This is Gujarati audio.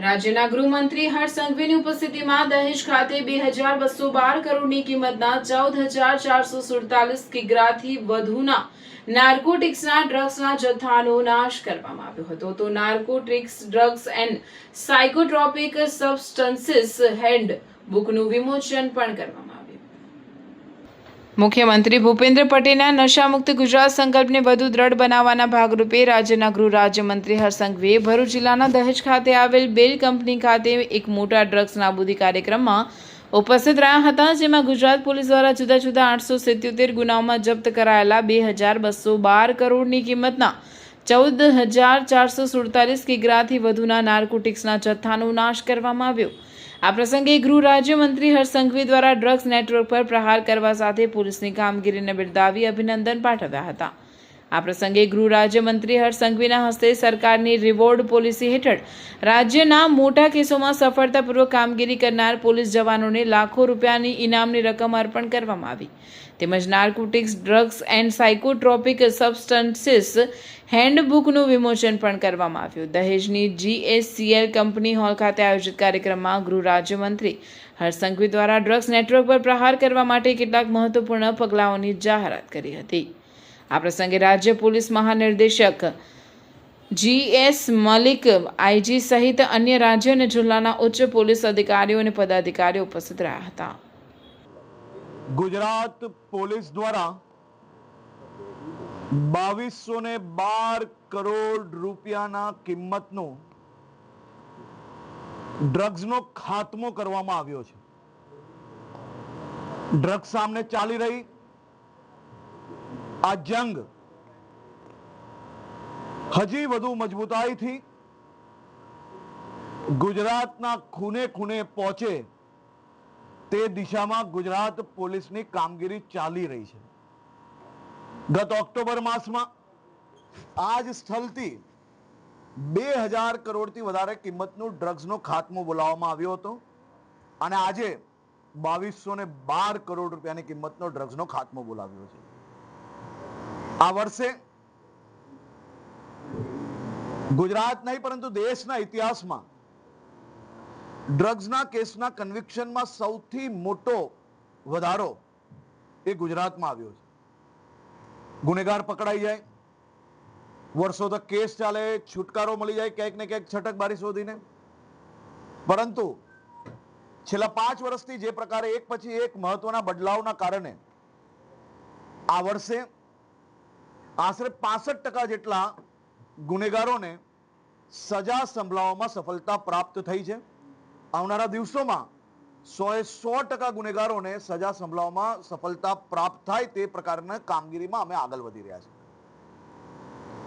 રાજ્યના ગૃહમંત્રી હર્ષ સંઘવીની ઉપસ્થિતિમાં દહેજ ખાતે 2212 કરોડની કિંમતના 14,447 કિગ્રાથી વધુના નાર્કોટિક્સના ડ્રગ્સના જથ્થાનો નાશ કરવામાં આવ્યો હતો. તો narcotics drugs and psychotropic substances હેન્ડબુકનું વિમોચન પણ કરવામાં આવ્યું. મુખ્યમંત્રી ભૂપેન્દ્ર પટેલના નશામુક્ત ગુજરાત સંકલ્પને વધુ દ્રઢ બનાવવાના ભાગરૂપે રાજ્યના ગૃહ રાજ્યમંત્રી હર્ષ સંઘવીએ ભરૂચ જિલ્લાના દહેજ ખાતે આવેલ બેલ કંપની ખાતે એક મોટા ડ્રગ્સ નાબૂદી કાર્યક્રમમાં ઉપસ્થિત રહ્યા હતા, જેમાં ગુજરાત પોલીસ દ્વારા જુદા જુદા 877 ગુનાઓમાં જપ્ત કરાયેલા 2212 કરોડની કિંમતના 14,447 કિગ્રાથી વધુના નાર્કોટિક્સના જથ્થાનો નાશ કરવામાં આવ્યો. આ પ્રસંગે ગૃહ રાજ્યમંત્રી હર્ષ સંઘવી દ્વારા ડ્રગ્સ નેટવર્ક પર પ્રહાર કરવા સાથે પોલીસની કામગીરીને બિરદાવી અભિનંદન પાઠવ્યા હતા. આ પ્રસંગે ગૃહ રાજ્યમંત્રી હર્ષ સંઘવીના હસ્તે સરકારની રિવોર્ડ પોલિસી હેઠળ રાજ્યના મોટા કેસોમાં સફળતાપૂર્વક કામગીરી કરનાર પોલીસ જવાનોને લાખો રૂપિયાની ઇનામની રકમ અર્પણ કરવામાં આવી, તેમજ narcotics drugs and psychotropic substances હેન્ડબુકનું વિમોચન પણ કરવામાં આવ્યું. દહેજની GSCL કંપની હોલ ખાતે આયોજિત કાર્યક્રમમાં ગૃહ રાજ્યમંત્રી હર્ષ સંઘવી દ્વારા ડ્રગ્સ નેટવર્ક પર પ્રહાર કરવા માટે કેટલાક મહત્વપૂર્ણ પગલાઓની જાહેરાત કરી હતી. આ પ્રસંગે રાજ્ય પોલીસ મહાનિર્દેશક GS મલિક, IG સહિત અન્ય રાજ્ય અને જિલ્લાના ઉચ્ચ પોલીસ અધિકારીઓ અને પદાધિકારીઓ ઉપસ્થિત રહ્યા હતા. ગુજરાત પોલીસ દ્વારા 2212 કરોડ રૂપિયાના કિંમતનો ડ્રગ્સનો ખાત્મો કરવામાં આવ્યો છે. ડ્રગ્સ સામે ચાલી રહી આ જંગ હજી વધુ મજબૂતાઈથી ગુજરાતના ખૂણે ખૂણે પહોંચે તે દિશામાં ગુજરાત પોલીસની કામગીરી ચાલી રહી છે. ગત ઓક્ટોબર માસમાં આ જ સ્થળથી 2000 કરોડથી વધારે કિંમતનું ડ્રગ્સનો ખાત્મો બોલાવવામાં આવ્યો હતો અને આજે 2212 કરોડ રૂપિયાની કિંમતનો ડ્રગ્સનો ખાત્મો બોલાવ્યો છે. આ વર્ષે ગુજરાત નહીં પરંતુ દેશના ઇતિહાસમાં ડ્રગ્સના કેસના કન્વિક્શનમાં સૌથી મોટો વધારો એ ગુજરાતમાં આવ્યો છે. ગુનેગાર પકડાઈ જાય, વર્ષો તક કેસ ચાલે, છુટકારો મળી જાય ક્યાંક ને ક્યાંક છટકબારી શોધીને, પરંતુ છેલ્લા 5 વર્ષથી જે પ્રકારે એક પછી એક મહત્વના બદલાવના કારણે આ વર્ષે આશરે 65% જેટલા ગુનેગારોને સજા સંભળાવવામાં સફળતા પ્રાપ્ત થઈ છે. આવનારા દિવસોમાં 100% ગુનેગારોને સજા સંભળાવવામાં સફળતા પ્રાપ્ત થાય તે પ્રકારના કામગીરીમાં અમે આગળ વધી રહ્યા છીએ.